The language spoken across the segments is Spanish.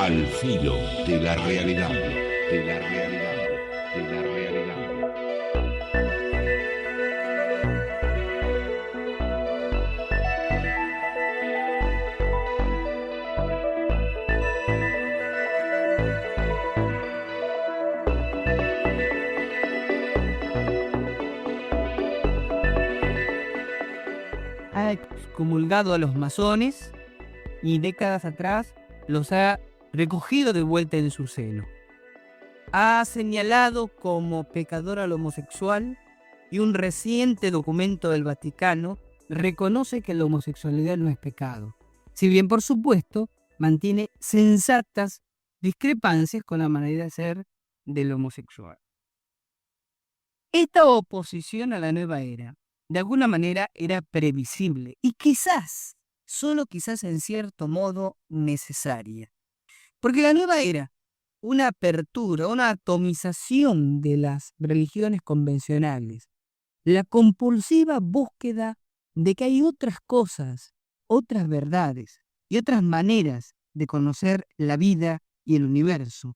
Al filo de la realidad, de la realidad, de la realidad. Ha excomulgado a los masones y décadas atrás los ha recogido de vuelta en su seno. Ha señalado como pecador al homosexual y un reciente documento del Vaticano reconoce que la homosexualidad no es pecado. Si bien, por supuesto, mantiene sensatas discrepancias con la manera de ser del homosexual. Esta oposición a la nueva era, de alguna manera, era previsible y quizás, solo quizás en cierto modo, necesaria. Porque la nueva era, una apertura, una atomización de las religiones convencionales, la compulsiva búsqueda de que hay otras cosas, otras verdades y otras maneras de conocer la vida y el universo,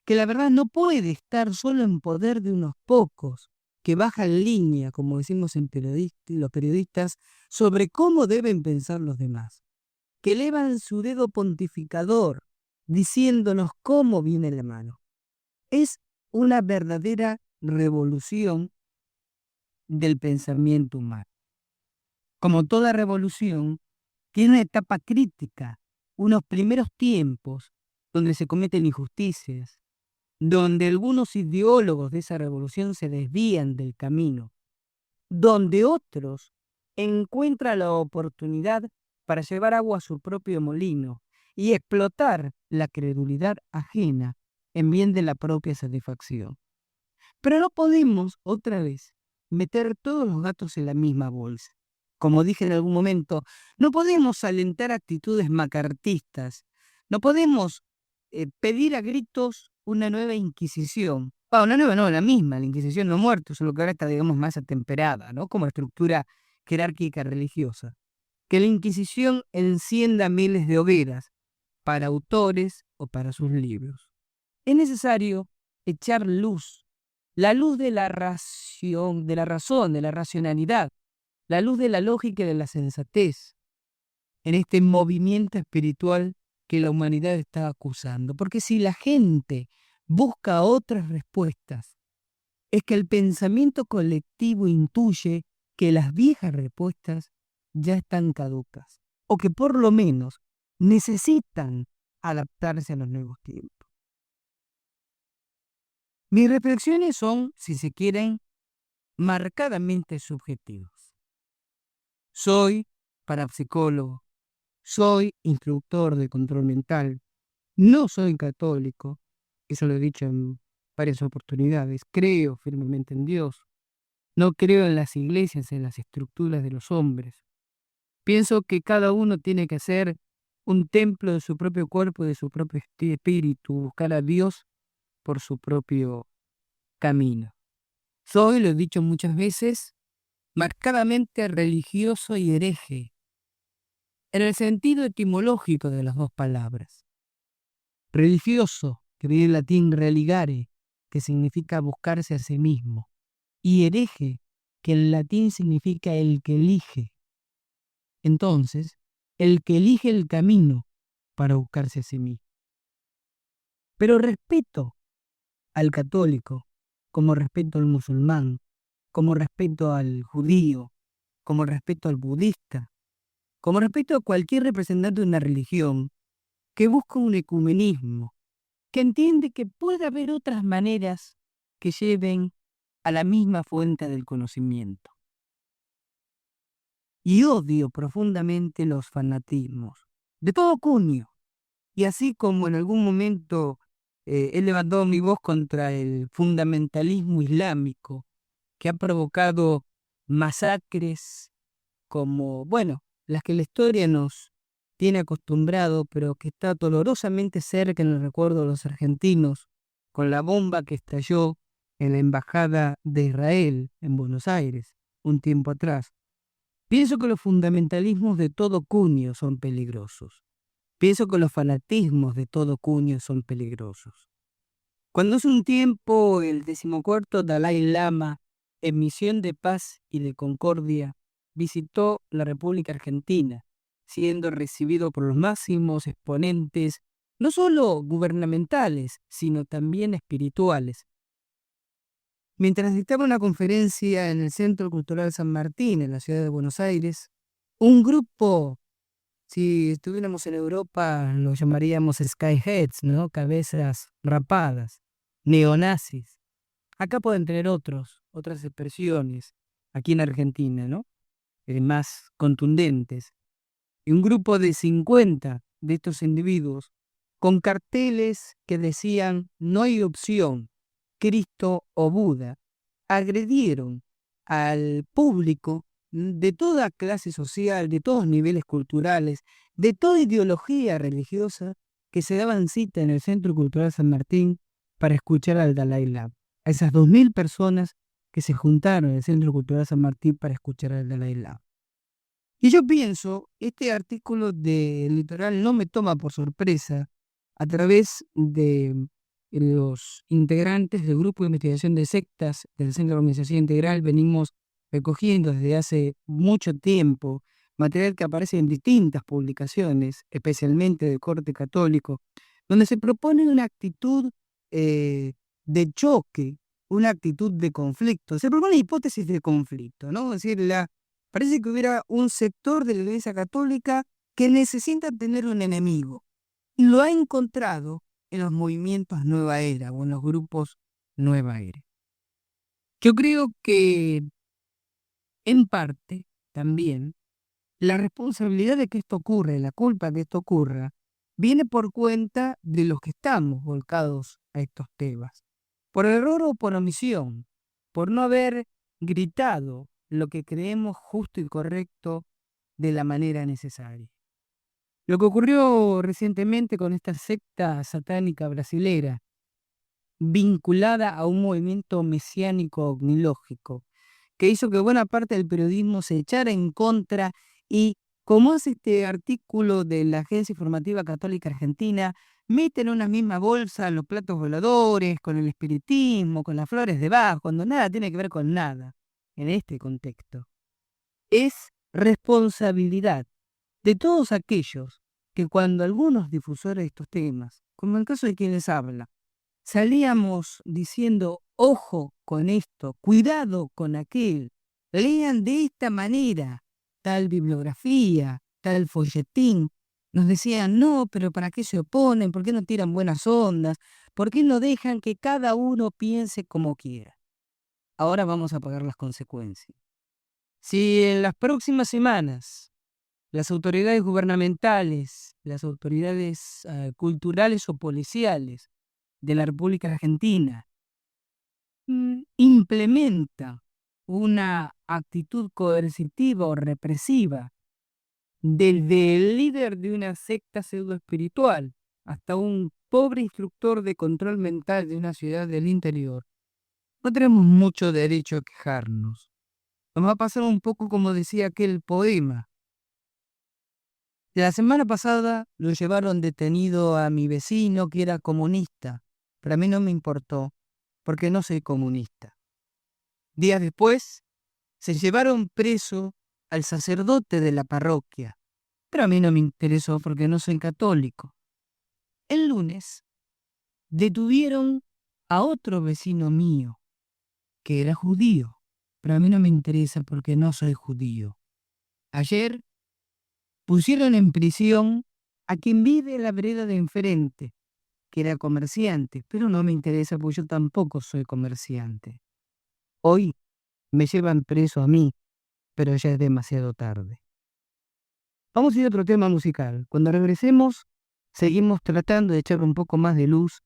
que la verdad no puede estar solo en poder de unos pocos que bajan línea, como decimos los periodistas, sobre cómo deben pensar los demás, que elevan su dedo pontificador diciéndonos cómo viene la mano. Es una verdadera revolución del pensamiento humano. Como toda revolución, tiene una etapa crítica, unos primeros tiempos donde se cometen injusticias, donde algunos ideólogos de esa revolución se desvían del camino, donde otros encuentran la oportunidad para llevar agua a su propio molino y explotar la credulidad ajena en bien de la propia satisfacción. Pero no podemos, otra vez, meter todos los gatos en la misma bolsa. Como dije en algún momento, no podemos alentar actitudes macartistas, no podemos pedir a gritos una nueva Inquisición. Una nueva no, la misma, la Inquisición no muerto, solo que ahora está, digamos, más atemperada, ¿no? Como estructura jerárquica religiosa. Que la Inquisición encienda miles de hogueras para autores o para sus libros. Es necesario echar luz, la luz de la razón, de la racionalidad, la luz de la lógica y de la sensatez, en este movimiento espiritual que la humanidad está acusando. Porque si la gente busca otras respuestas, es que el pensamiento colectivo intuye que las viejas respuestas ya están caducas, o que por lo menos necesitan adaptarse a los nuevos tiempos. Mis reflexiones son, si se quieren, marcadamente subjetivas. Soy parapsicólogo, soy instructor de control mental, no soy católico, eso lo he dicho en varias oportunidades, creo firmemente en Dios, no creo en las iglesias, en las estructuras de los hombres. Pienso que cada uno tiene que ser un templo de su propio cuerpo y de su propio espíritu, buscar a Dios por su propio camino. Soy, lo he dicho muchas veces, marcadamente religioso y hereje, en el sentido etimológico de las dos palabras. Religioso, que viene del latín religare, que significa buscarse a sí mismo, y hereje, que en latín significa el que elige. Entonces, el que elige el camino para buscarse a sí mismo. Pero respeto al católico, como respeto al musulmán, como respeto al judío, como respeto al budista, como respeto a cualquier representante de una religión que busca un ecumenismo, que entiende que puede haber otras maneras que lleven a la misma fuente del conocimiento. Y odio profundamente los fanatismos, de todo cuño. Y así como en algún momento he levantado mi voz contra el fundamentalismo islámico, que ha provocado masacres como, bueno, las que la historia nos tiene acostumbrado, pero que está dolorosamente cerca en el recuerdo de los argentinos, con la bomba que estalló en la Embajada de Israel en Buenos Aires un tiempo atrás. Pienso que los fundamentalismos de todo cuño son peligrosos. Pienso que los fanatismos de todo cuño son peligrosos. Cuando hace un tiempo el 14º Dalai Lama, en misión de paz y de concordia, visitó la República Argentina, siendo recibido por los máximos exponentes, no solo gubernamentales, sino también espirituales. Mientras dictaba una conferencia en el Centro Cultural San Martín, en la ciudad de Buenos Aires, un grupo, si estuviéramos en Europa, lo llamaríamos skyheads, ¿no? Cabezas rapadas, neonazis. Acá pueden tener otras expresiones, aquí en Argentina, ¿no? Más contundentes. Y un grupo de 50 de estos individuos, con carteles que decían no hay opción, Cristo o Buda, agredieron al público de toda clase social, de todos niveles culturales, de toda ideología religiosa, que se daban cita en el Centro Cultural San Martín para escuchar al Dalai Lama. A esas 2000 personas que se juntaron en el Centro Cultural San Martín para escuchar al Dalai Lama. Y yo pienso, este artículo de Litoral no me toma por sorpresa. A través de los integrantes del Grupo de Investigación de Sectas del Centro de Organización Integral venimos recogiendo desde hace mucho tiempo material que aparece en distintas publicaciones, especialmente de corte católico, donde se propone una actitud de choque, una actitud de conflicto. Se propone hipótesis de conflicto, ¿no? Es decir, parece que hubiera un sector de la Iglesia Católica que necesita tener un enemigo. Y lo ha encontrado en los movimientos Nueva Era o en los grupos Nueva Era. Yo creo que, en parte, también, la responsabilidad de que esto ocurra, la culpa de que esto ocurra, viene por cuenta de los que estamos volcados a estos temas. Por error o por omisión, por no haber gritado lo que creemos justo y correcto de la manera necesaria. Lo que ocurrió recientemente con esta secta satánica brasilera, vinculada a un movimiento mesiánico gnilógico, que hizo que buena parte del periodismo se echara en contra y, como hace este artículo de la Agencia Informativa Católica Argentina, meten en una misma bolsa los platos voladores, con el espiritismo, con las flores de Bach, cuando nada tiene que ver con nada en este contexto. Es responsabilidad de todos aquellos que cuando algunos difusores de estos temas, como en el caso de quienes habla, salíamos diciendo, ojo con esto, cuidado con aquel, lean de esta manera tal bibliografía, tal folletín, nos decían, no, pero ¿para qué se oponen? ¿Por qué no tiran buenas ondas? ¿Por qué no dejan que cada uno piense como quiera? Ahora vamos a pagar las consecuencias. Si en las próximas semanas las autoridades gubernamentales, las autoridades culturales o policiales de la República Argentina implementa una actitud coercitiva o represiva, desde el líder de una secta pseudoespiritual hasta un pobre instructor de control mental de una ciudad del interior, no tenemos mucho derecho a quejarnos. Nos va a pasar un poco como decía aquel poema. La semana pasada lo llevaron detenido a mi vecino que era comunista, pero a mí no me importó, porque no soy comunista. Días después, se llevaron preso al sacerdote de la parroquia, pero a mí no me interesó porque no soy católico. El lunes, detuvieron a otro vecino mío, que era judío, pero a mí no me interesa porque no soy judío. Ayer, pusieron en prisión a quien vive en la vereda de enfrente, que era comerciante, pero no me interesa porque yo tampoco soy comerciante. Hoy me llevan preso a mí, pero ya es demasiado tarde. Vamos a ir a otro tema musical. Cuando regresemos, seguimos tratando de echar un poco más de luz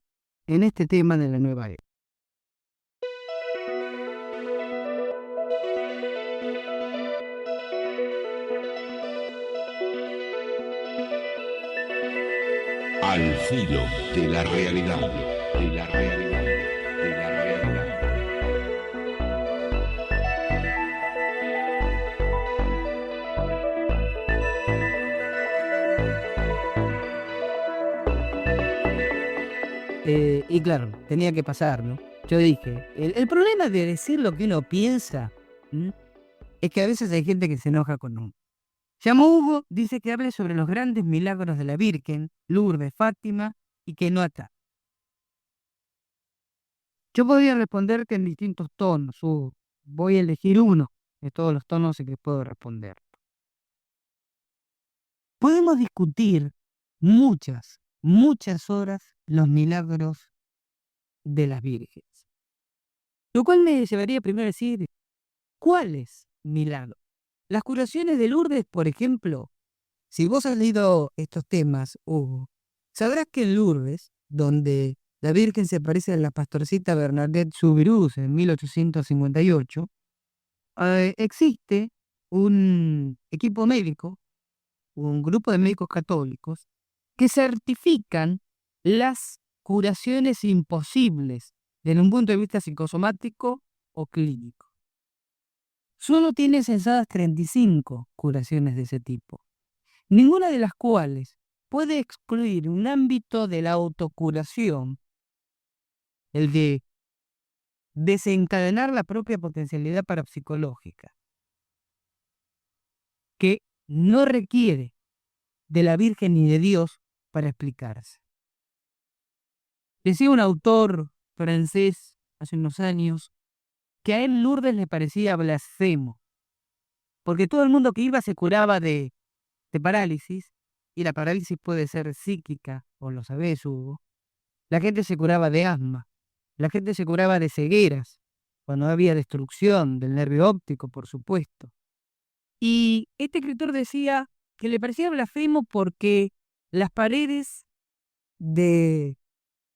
en este tema de la nueva era. Al filo de la realidad, de la realidad, de la realidad. Y claro, tenía que pasar, ¿no? Yo dije, el problema de decir lo que uno piensa, ¿m? Es que a veces hay gente que se enoja con uno. Llamo Hugo, dice que hable sobre los grandes milagros de la Virgen, Lourdes, Fátima, y que no está. Yo podría responderte en distintos tonos, Hugo. Voy a elegir uno de todos los tonos en que puedo responder. Podemos discutir muchas horas los milagros de las vírgenes. Lo cual me llevaría primero a decir, ¿cuáles milagros? Las curaciones de Lourdes, por ejemplo, si vos has leído estos temas, Hugo, sabrás que en Lourdes, donde la Virgen se parece a la pastorcita Bernadette Soubirous en 1858, existe un equipo médico, un grupo de médicos católicos, que certifican las curaciones imposibles desde un punto de vista psicosomático o clínico. Solo tiene censadas 35 curaciones de ese tipo, ninguna de las cuales puede excluir un ámbito de la autocuración, el de desencadenar la propia potencialidad parapsicológica, que no requiere de la Virgen ni de Dios para explicarse. Decía un autor francés hace unos años que a él Lourdes le parecía blasfemo, porque todo el mundo que iba se curaba de parálisis, y la parálisis puede ser psíquica, o lo sabés, Hugo. La gente se curaba de asma, la gente se curaba de cegueras, cuando había destrucción del nervio óptico, por supuesto. Y este escritor decía que le parecía blasfemo porque las paredes de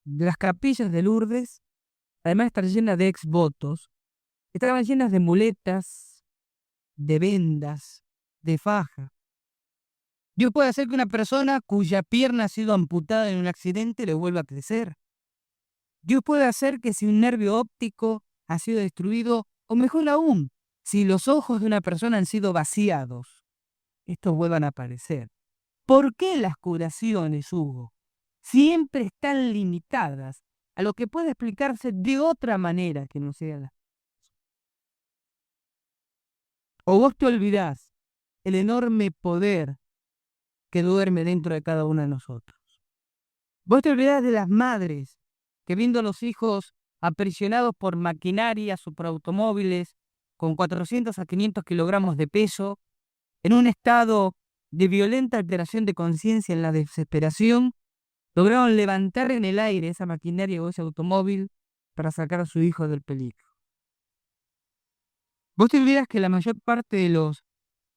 las capillas de Lourdes, además de estar llenas de exvotos, estaban llenas de muletas, de vendas, de faja. Dios puede hacer que una persona cuya pierna ha sido amputada en un accidente le vuelva a crecer. Dios puede hacer que si un nervio óptico ha sido destruido, o mejor aún, si los ojos de una persona han sido vaciados, estos vuelvan a aparecer. ¿Por qué las curaciones, Hugo, siempre están limitadas a lo que puede explicarse de otra manera que no sea la? ¿O vos te olvidás el enorme poder que duerme dentro de cada uno de nosotros? ¿Vos te olvidás de las madres que, viendo a los hijos aprisionados por maquinaria, superautomóviles, con 400 a 500 kilogramos de peso, en un estado de violenta alteración de conciencia en la desesperación, lograron levantar en el aire esa maquinaria o ese automóvil para sacar a su hijo del peligro? ¿Vos te olvidás que la mayor parte de los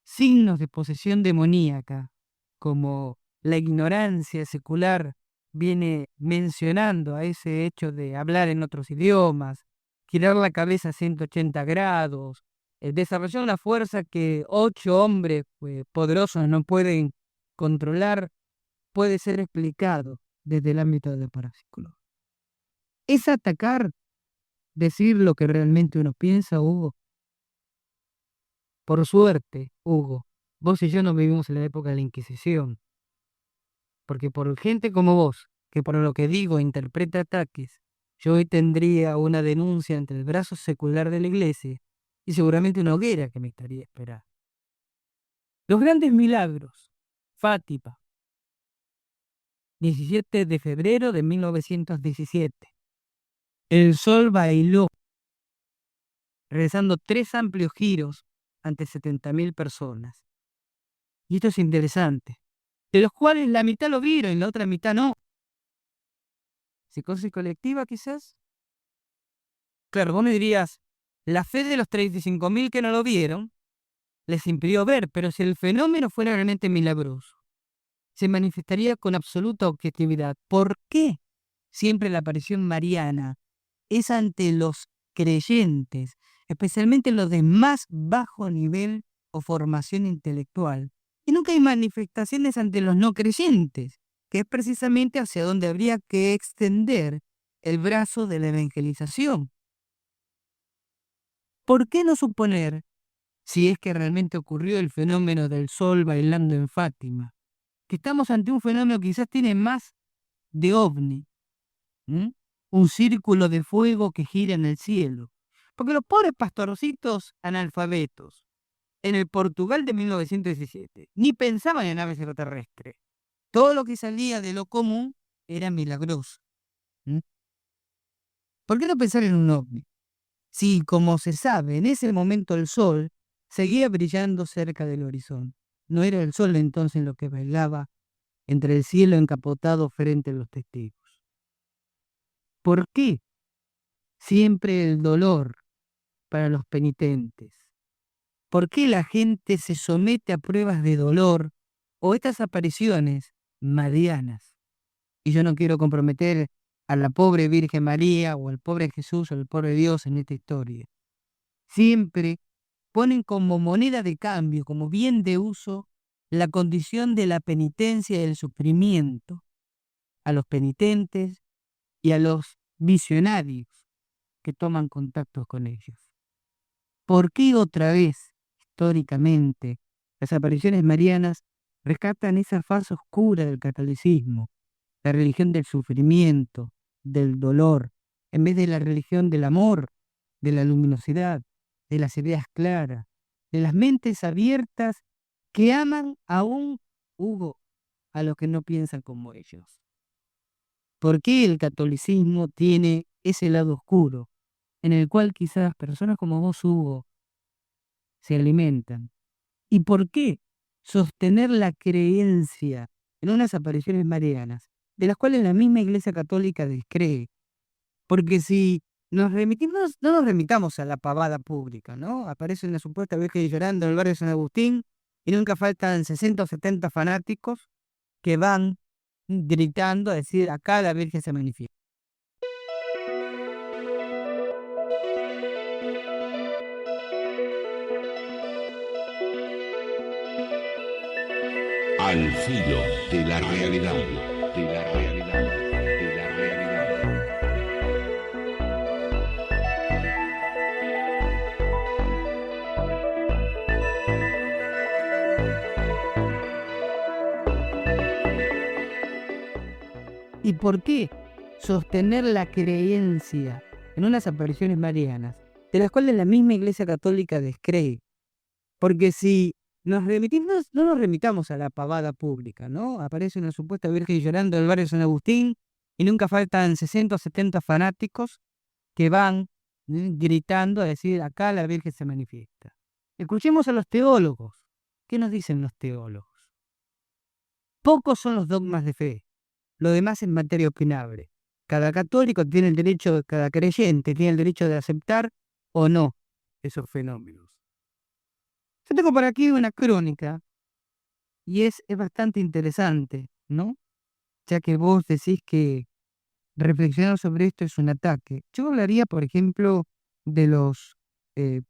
signos de posesión demoníaca, como la ignorancia secular, viene mencionando a ese hecho de hablar en otros idiomas, girar la cabeza a 180 grados, desarrollar una fuerza que 8 hombres poderosos no pueden controlar, puede ser explicado desde el ámbito de la parapsicología? Es atacar, decir lo que realmente uno piensa, Hugo. Por suerte, Hugo, vos y yo no vivimos en la época de la Inquisición, porque por gente como vos, que por lo que digo interpreta ataques, yo hoy tendría una denuncia ante el brazo secular de la Iglesia y seguramente una hoguera que me estaría esperando. Los grandes milagros. Fátima, 17 de febrero de 1917. El sol bailó, realizando 3 amplios giros ante 70.000 personas. Y esto es interesante, de los cuales la mitad lo vieron y la otra mitad no. ¿Psicosis colectiva quizás? Claro, vos me dirías, la fe de los 35.000 que no lo vieron les impidió ver, pero si el fenómeno fuera realmente milagroso, se manifestaría con absoluta objetividad. ¿Por qué siempre la aparición mariana es ante los creyentes, especialmente los de más bajo nivel o formación intelectual? Y nunca hay manifestaciones ante los no creyentes, que es precisamente hacia donde habría que extender el brazo de la evangelización. ¿Por qué no suponer, si es que realmente ocurrió el fenómeno del sol bailando en Fátima, que estamos ante un fenómeno que quizás tiene más de ovni, ¿m? Un círculo de fuego que gira en el cielo. Porque los pobres pastorcitos analfabetos, en el Portugal de 1917, ni pensaban en naves extraterrestres. Todo lo que salía de lo común era milagroso. ¿M? ¿Por qué no pensar en un ovni? Si, como se sabe, en ese momento el sol seguía brillando cerca del horizonte. No era el sol entonces lo que bailaba entre el cielo encapotado frente a los testigos. ¿Por qué siempre el dolor para los penitentes? ¿Por qué la gente se somete a pruebas de dolor o estas apariciones marianas? Y yo no quiero comprometer a la pobre Virgen María o al pobre Jesús o al pobre Dios en esta historia. Siempre ponen como moneda de cambio, como bien de uso, la condición de la penitencia y el sufrimiento a los penitentes y a los visionarios que toman contactos con ellos. ¿Por qué otra vez, históricamente, las apariciones marianas rescatan esa fase oscura del catolicismo, la religión del sufrimiento, del dolor, en vez de la religión del amor, de la luminosidad, de las ideas claras, de las mentes abiertas que aman aún, Hugo, a los que no piensan como ellos? ¿Por qué el catolicismo tiene ese lado oscuro, en el cual quizás personas como vos, Hugo, se alimentan? ¿Y por qué sostener la creencia en unas apariciones marianas, de las cuales la misma Iglesia Católica descree? Porque si nos remitimos, no nos remitamos a la pavada pública, ¿no? Aparece una supuesta Virgen llorando en el barrio de San Agustín y nunca faltan 60 o 70 fanáticos que van gritando a decir: acá la Virgen se manifiesta. Al filo de la realidad, de la realidad, de la realidad. ¿Y por qué sostener la creencia en unas apariciones marianas, de las cuales la misma Iglesia Católica descree? Porque si nos remitimos, no nos remitamos a la pavada pública, ¿no? Aparece una supuesta Virgen llorando en el barrio de San Agustín y nunca faltan 60 o 70 fanáticos que van gritando a decir: acá la Virgen se manifiesta. Escuchemos a los teólogos. ¿Qué nos dicen los teólogos? Pocos son los dogmas de fe. Lo demás es materia opinable. Cada católico tiene el derecho, cada creyente tiene el derecho de aceptar o no esos fenómenos. Yo tengo por aquí una crónica y es bastante interesante, ¿no? Ya que vos decís que reflexionar sobre esto es un ataque. Yo hablaría, por ejemplo, de los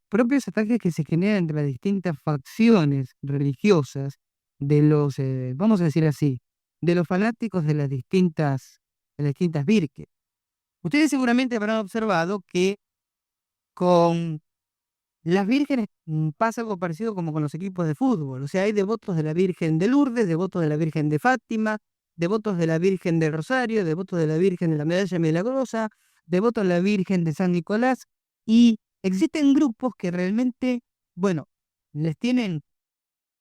propios ataques que se generan entre las distintas facciones religiosas, de los, vamos a decir así, de los fanáticos de las distintas vírgenes. Ustedes seguramente habrán observado que con las vírgenes pasa algo parecido como con los equipos de fútbol. O sea, hay devotos de la Virgen de Lourdes, devotos de la Virgen de Fátima, devotos de la Virgen de Rosario, devotos de la Virgen de la Medalla Milagrosa, devotos de la Virgen de San Nicolás. Y existen grupos que realmente, bueno, les tienen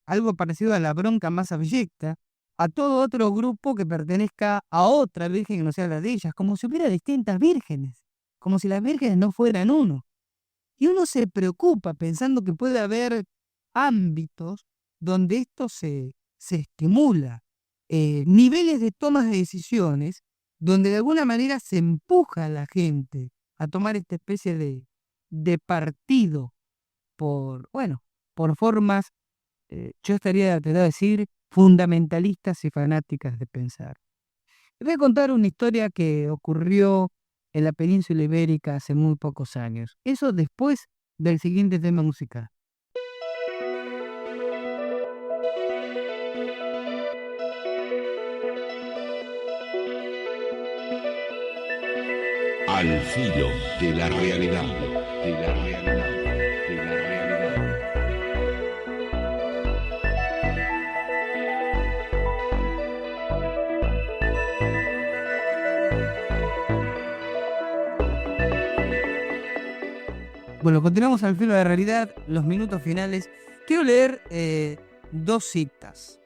algo parecido a la bronca más abyecta a todo otro grupo que pertenezca a otra virgen que no sea la de ellas, como si hubiera distintas vírgenes, como si las vírgenes no fueran uno. Y uno se preocupa pensando que puede haber ámbitos donde esto se estimula, niveles de tomas de decisiones donde de alguna manera se empuja a la gente a tomar esta especie de partido por, bueno, por formas, yo estaría tentado a decir, fundamentalistas y fanáticas de pensar. Les voy a contar una historia que ocurrió en la península ibérica hace muy pocos años. Eso después del siguiente tema musical. Al filo de la realidad, de la realidad, de la realidad. Bueno, continuamos al filo de la realidad, los minutos finales. Quiero leer 2 citas.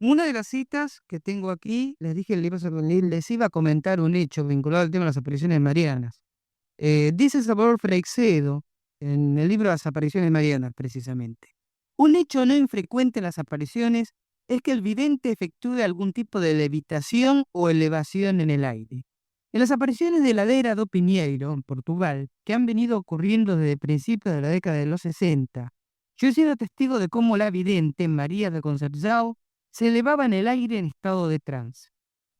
Una de las citas que tengo aquí, les dije les iba a comentar un hecho vinculado al tema de las apariciones marianas. Dice Salvador Freixedo, en el libro Las apariciones marianas, precisamente. Un hecho no infrecuente en las apariciones es que el vidente efectúe algún tipo de levitación o elevación en el aire. En las apariciones de la Era do Pinheiro, en Portugal, que han venido ocurriendo desde principios de la década de los 60, yo he sido testigo de cómo la vidente María de Concepción se elevaba en el aire en estado de trance.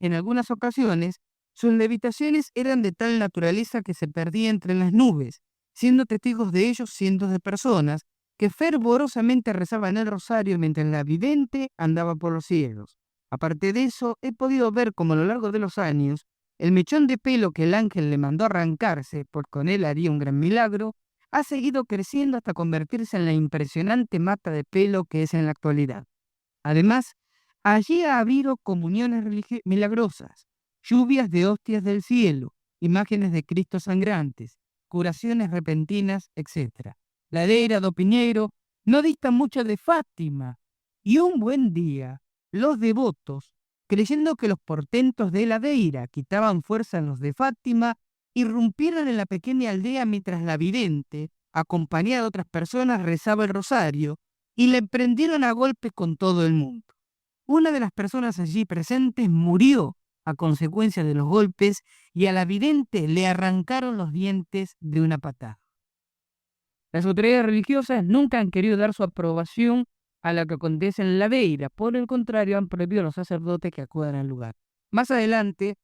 En algunas ocasiones, sus levitaciones eran de tal naturaleza que se perdía entre las nubes, siendo testigos de ellos cientos de personas que fervorosamente rezaban el rosario mientras la vidente andaba por los cielos. Aparte de eso, he podido ver cómo a lo largo de los años, el mechón de pelo que el ángel le mandó arrancarse, porque con él haría un gran milagro, ha seguido creciendo hasta convertirse en la impresionante mata de pelo que es en la actualidad. Además, allí ha habido comuniones milagrosas, lluvias de hostias del cielo, imágenes de Cristos sangrantes, curaciones repentinas, etc. La Era do Pinheiro no dista mucho de Fátima, y un buen día, los devotos, creyendo que los portentos de la Deira quitaban fuerza en los de Fátima, irrumpieron en la pequeña aldea mientras la vidente, acompañada de otras personas, rezaba el rosario, y le prendieron a golpes con todo el mundo. Una de las personas allí presentes murió a consecuencia de los golpes y a la vidente le arrancaron los dientes de una patada. Las autoridades religiosas nunca han querido dar su aprobación a lo que acontece en la Beira. Por el contrario, han prohibido a los sacerdotes que acudan al lugar. Más adelante,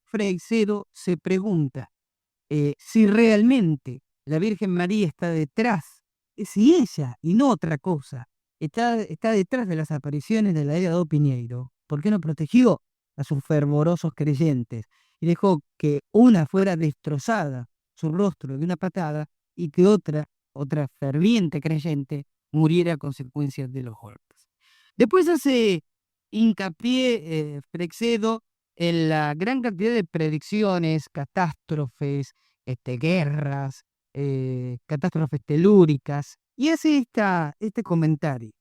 Freixedo se pregunta si realmente la Virgen María está detrás, si ella y no otra cosa está detrás de las apariciones de la Era do Pinheiro. ¿Por qué no protegió a sus fervorosos creyentes y dejó que una fuera destrozada, su rostro de una patada, y que otra ferviente creyente, muriera a consecuencia de los golpes? Después hace hincapié Freixedo en la gran cantidad de predicciones, catástrofes, guerras, catástrofes telúricas, y hace este comentario.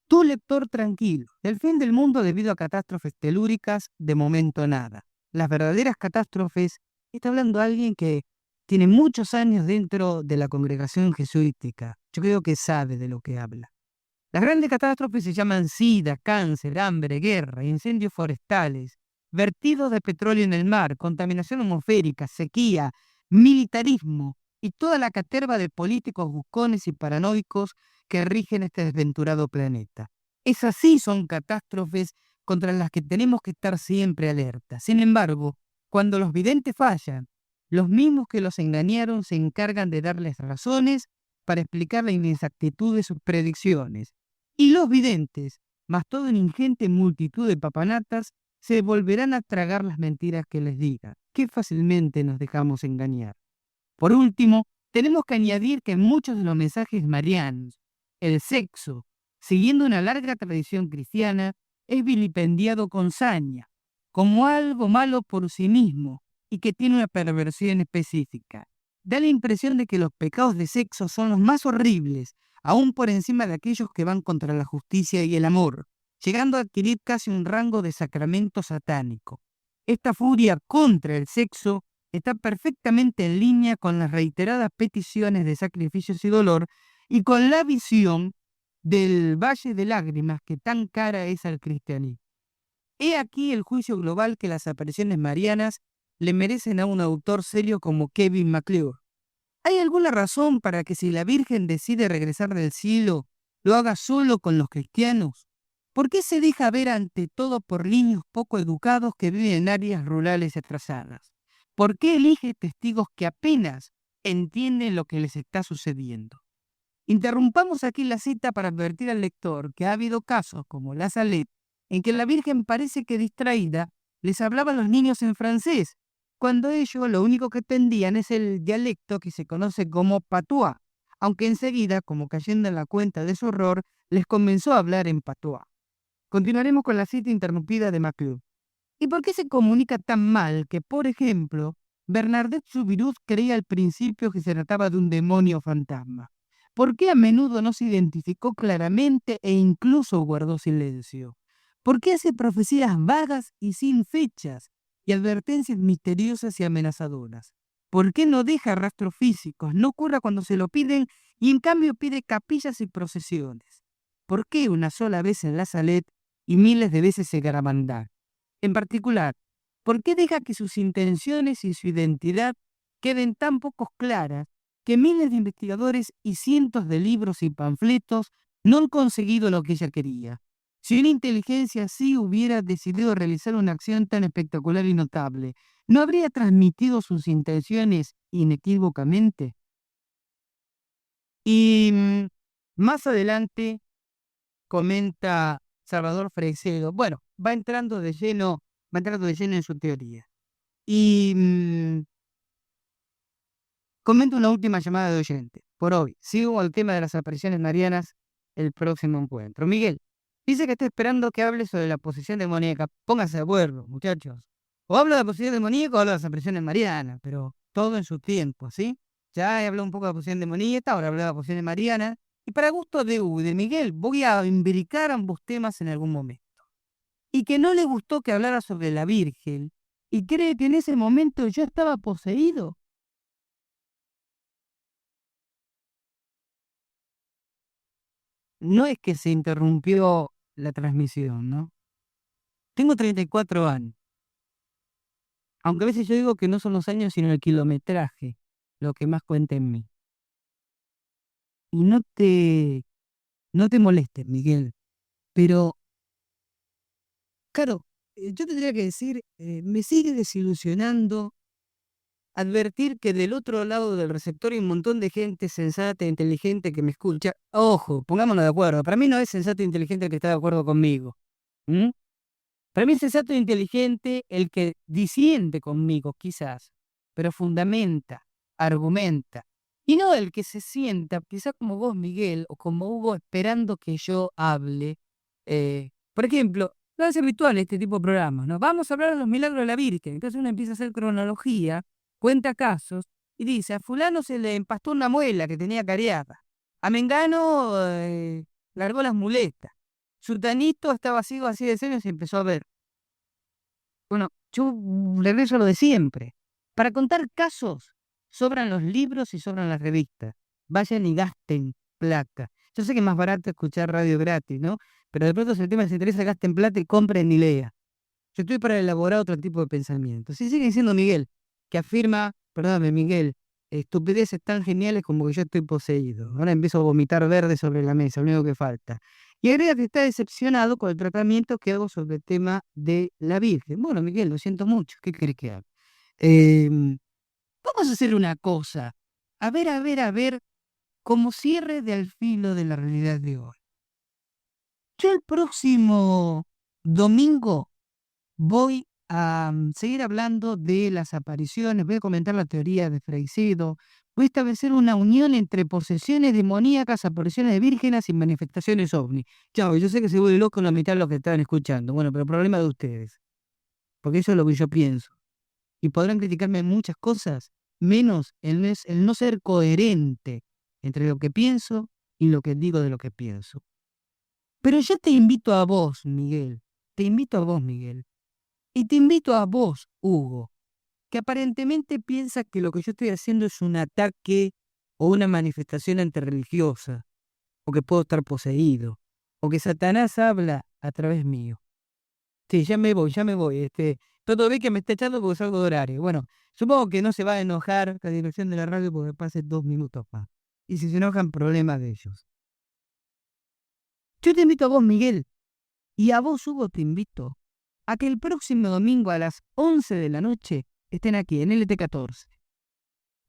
Tú, lector tranquilo, del fin del mundo debido a catástrofes telúricas, de momento nada. Las verdaderas catástrofes, está hablando alguien que tiene muchos años dentro de la congregación jesuítica. Yo creo que sabe de lo que habla. Las grandes catástrofes se llaman sida, cáncer, hambre, guerra, incendios forestales, vertidos de petróleo en el mar, contaminación atmosférica, sequía, militarismo y toda la caterva de políticos buscones y paranoicos que rigen este desventurado planeta. Esas sí son catástrofes contra las que tenemos que estar siempre alerta. Sin embargo, cuando los videntes fallan, los mismos que los engañaron se encargan de darles razones para explicar la inexactitud de sus predicciones. Y los videntes, más toda una ingente multitud de papanatas, se volverán a tragar las mentiras que les digan. Qué fácilmente nos dejamos engañar. Por último, tenemos que añadir que en muchos de los mensajes marianos, el sexo, siguiendo una larga tradición cristiana, es vilipendiado con saña, como algo malo por sí mismo y que tiene una perversión específica. Da la impresión de que los pecados de sexo son los más horribles, aún por encima de aquellos que van contra la justicia y el amor, llegando a adquirir casi un rango de sacramento satánico. Esta furia contra el sexo está perfectamente en línea con las reiteradas peticiones de sacrificios y dolor y con la visión del valle de lágrimas que tan cara es al cristianismo. He aquí el juicio global que las apariciones marianas le merecen a un autor serio como Kevin McClure. ¿Hay alguna razón para que si la Virgen decide regresar del cielo, lo haga solo con los cristianos? ¿Por qué se deja ver ante todo por niños poco educados que viven en áreas rurales atrasadas? ¿Por qué elige testigos que apenas entienden lo que les está sucediendo? Interrumpamos aquí la cita para advertir al lector que ha habido casos como la Salette en que la Virgen parece que distraída les hablaba a los niños en francés, cuando ellos lo único que entendían es el dialecto que se conoce como patois, aunque enseguida, como cayendo en la cuenta de su error, les comenzó a hablar en patois. Continuaremos con la cita interrumpida de McClure. ¿Y por qué se comunica tan mal que, por ejemplo, Bernadette Soubirous creía al principio que se trataba de un demonio fantasma? ¿Por qué a menudo no se identificó claramente e incluso guardó silencio? ¿Por qué hace profecías vagas y sin fechas y advertencias misteriosas y amenazadoras? ¿Por qué no deja rastros físicos? No ocurra cuando se lo piden y en cambio pide capillas y procesiones. ¿Por qué una sola vez en la Salet y miles de veces en Garabandal? En particular, ¿por qué deja que sus intenciones y su identidad queden tan poco claras que miles de investigadores y cientos de libros y panfletos no han conseguido lo que ella quería? Si una inteligencia así hubiera decidido realizar una acción tan espectacular y notable, ¿no habría transmitido sus intenciones inequívocamente? Y más adelante comenta Salvador Freixedo, bueno, va entrando de lleno en su teoría. Y comento una última llamada de oyente. Por hoy, sigo al tema de las apariciones marianas el próximo encuentro. Miguel, dice que está esperando que hable sobre la posesión demoníaca. Pónganse de acuerdo, muchachos. O habla de la posesión demoníaca o habla de las apariciones marianas, pero todo en su tiempo, ¿sí? Ya he hablado un poco de la posesión demoníaca, ahora hablo de la posesión mariana. Y para gusto de Miguel, voy a imbricar ambos temas en algún momento. Y que no le gustó que hablara sobre la Virgen, y cree que en ese momento yo estaba poseído. No es que se interrumpió la transmisión, ¿no? Tengo 34 años, aunque a veces yo digo que no son los años, sino el kilometraje, lo que más cuenta en mí. Y no te molestes, Miguel, pero, claro, yo tendría que decir, me sigue desilusionando advertir que del otro lado del receptor hay un montón de gente sensata e inteligente que me escucha. Ojo, pongámonos de acuerdo, para mí no es sensato e inteligente el que está de acuerdo conmigo. ¿Mm? Para mí es sensato e inteligente el que disiente conmigo, quizás, pero fundamenta, argumenta. Y no el que se sienta, quizás como vos, Miguel, o como Hugo, esperando que yo hable. Por ejemplo, lo hace habitual este tipo de programas, ¿no? Vamos a hablar de los milagros de la Virgen. Entonces uno empieza a hacer cronología, cuenta casos, y dice, a fulano se le empastó una muela que tenía cariada. A Mengano largó las muletas. Sultanito estaba ciego así de años y empezó a ver. Bueno, yo regreso a lo de siempre. Para contar casos, sobran los libros y sobran las revistas. Vayan y gasten plata. Yo sé que es más barato escuchar radio gratis, ¿no? Pero de pronto si el tema les interesa, gasten plata y compren y lean. Yo estoy para elaborar otro tipo de pensamiento. Si sigue diciendo Miguel, que afirma, perdóname Miguel, estupideces tan geniales como que yo estoy poseído. Ahora empiezo a vomitar verde sobre la mesa, lo único que falta. Y agrega que está decepcionado con el tratamiento que hago sobre el tema de la Virgen. Bueno, Miguel, lo siento mucho. ¿Qué querés que haga? Vamos a hacer una cosa. A ver, como cierre de al filo de la realidad de hoy. Yo el próximo domingo voy a seguir hablando de las apariciones, voy a comentar la teoría de Freixedo, voy a establecer una unión entre posesiones demoníacas, apariciones de vírgenes y manifestaciones ovni. Chao, yo sé que se vuelve loco la mitad de los que están escuchando, bueno, pero el problema de ustedes, porque eso es lo que yo pienso. Y podrán criticarme en muchas cosas, menos el no ser coherente entre lo que pienso y lo que digo de lo que pienso. Pero yo te invito a vos, Miguel, te invito a vos, Miguel. Y te invito a vos, Hugo, que aparentemente piensa que lo que yo estoy haciendo es un ataque o una manifestación antirreligiosa, o que puedo estar poseído, o que Satanás habla a través mío. Sí, ya me voy. Todo ve que me está echando porque salgo de horario. Bueno, supongo que no se va a enojar la dirección de la radio porque pase 2 minutos más. Y si se enojan, problemas de ellos. Yo te invito a vos, Miguel, y a vos, Hugo, te invito a que el próximo domingo a las 11 de la noche estén aquí en LT14.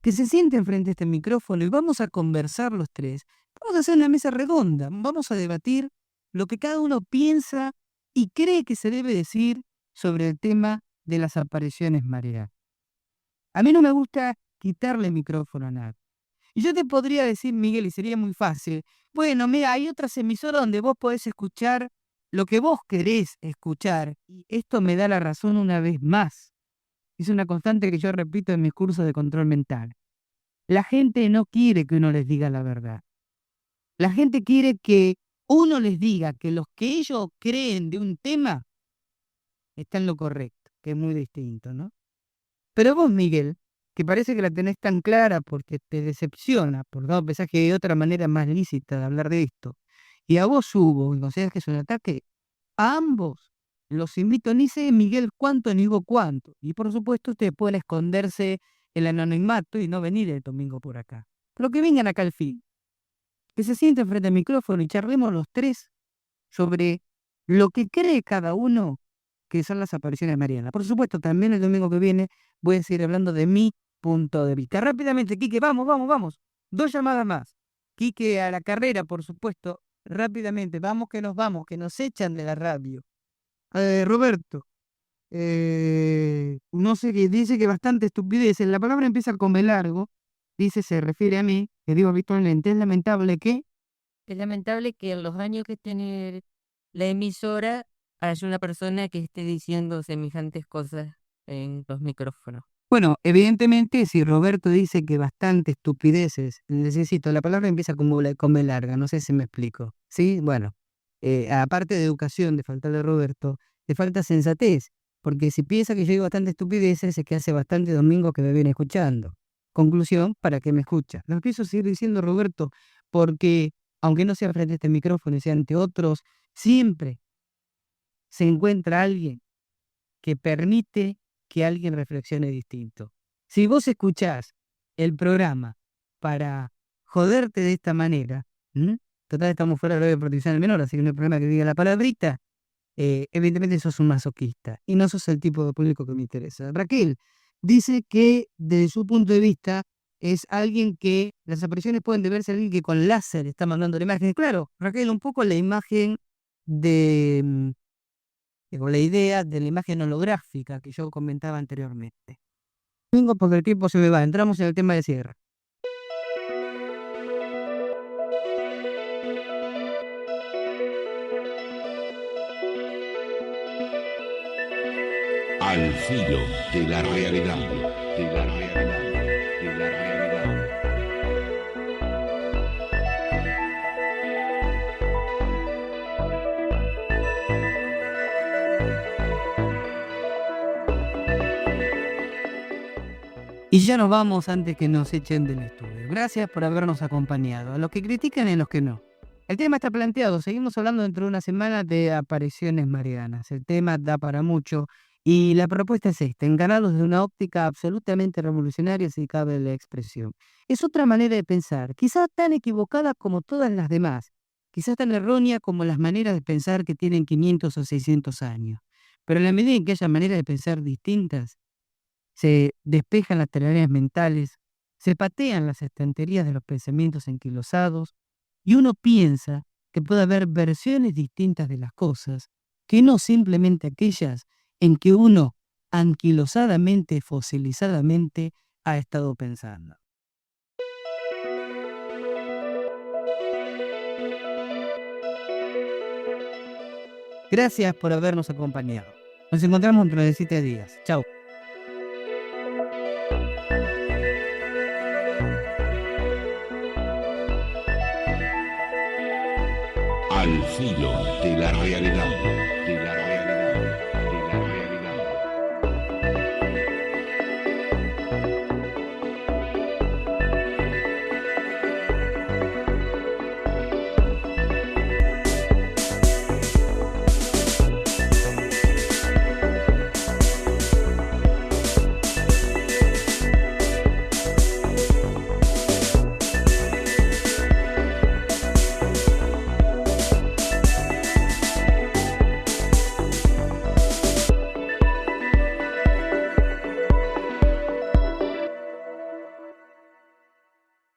Que se sienten frente a este micrófono y vamos a conversar los tres. Vamos a hacer una mesa redonda. Vamos a debatir lo que cada uno piensa y cree que se debe decir sobre el tema de las apariciones marianas. A mí no me gusta quitarle micrófono a nadie. Y yo te podría decir, Miguel, y sería muy fácil, bueno, mira, hay otras emisoras donde vos podés escuchar lo que vos querés escuchar. Y esto me da la razón una vez más. Es una constante que yo repito en mis cursos de control mental. La gente no quiere que uno les diga la verdad. La gente quiere que uno les diga que los que ellos creen de un tema está en lo correcto, que es muy distinto, ¿no? Pero vos, Miguel, que parece que la tenés tan clara porque te decepciona, por no pensás que hay otra manera más lícita de hablar de esto, y a vos, Hugo, y consideras que es un ataque, a ambos los invito, ni sé Miguel cuánto ni Hugo cuánto, y por supuesto ustedes pueden esconderse el anonimato y no venir el domingo por acá. Pero que vengan acá al fin, que se sienten frente al micrófono y charlemos los tres sobre lo que cree cada uno que son las apariciones de Mariana. Por supuesto, también el domingo que viene voy a seguir hablando de mi punto de vista. Rápidamente, Quique, vamos, vamos, vamos. 2 llamadas más. Quique a la carrera, por supuesto. Rápidamente, vamos, que nos echan de la radio. Roberto, no sé qué, dice que bastante estupidez. La palabra empieza con B largo. Dice, se refiere a mí, que digo habitualmente, es lamentable que... Es lamentable que en los años que tiene la emisora haya una persona que esté diciendo semejantes cosas en los micrófonos. Bueno, evidentemente, si Roberto dice que bastante estupideces, necesito, la palabra empieza con B larga, no sé si me explico. ¿Sí? Bueno, aparte de educación, de faltarle a Roberto, le falta sensatez, porque si piensa que yo digo bastante estupideces, es que hace bastante domingo que me viene escuchando. Conclusión, ¿para qué me escucha? Lo empiezo a seguir diciendo, Roberto, porque aunque no sea frente a este micrófono y sea ante otros, siempre se encuentra alguien que permite que alguien reflexione distinto. Si vos escuchás el programa para joderte de esta manera, total estamos fuera de la ley de protección del menor, así que no hay problema que diga la palabrita, evidentemente sos un masoquista y no sos el tipo de público que me interesa. Raquel dice que desde su punto de vista es alguien que las apariciones pueden deberse a alguien que con láser está mandando la imagen. Claro, Raquel, un poco la imagen de con la idea de la imagen holográfica que yo comentaba anteriormente. Domingo, porque el tiempo se me va, entramos en el tema de cierre. Al filo de la realidad, de la realidad, de la realidad. Y ya nos vamos antes que nos echen del estudio. Gracias por habernos acompañado, a los que critican y a los que no. El tema está planteado, seguimos hablando dentro de una semana de apariciones marianas. El tema da para mucho y la propuesta es esta, encararlos desde una óptica absolutamente revolucionaria si cabe la expresión. Es otra manera de pensar, quizás tan equivocada como todas las demás, quizás tan errónea como las maneras de pensar que tienen 500 o 600 años. Pero en la medida en que haya maneras de pensar distintas, se despejan las telarañas mentales, se patean las estanterías de los pensamientos enquilosados y uno piensa que puede haber versiones distintas de las cosas, que no simplemente aquellas en que uno anquilosadamente, fosilizadamente ha estado pensando. Gracias por habernos acompañado. Nos encontramos dentro de 7 días. Chao. Al filo de la realidad, de la realidad.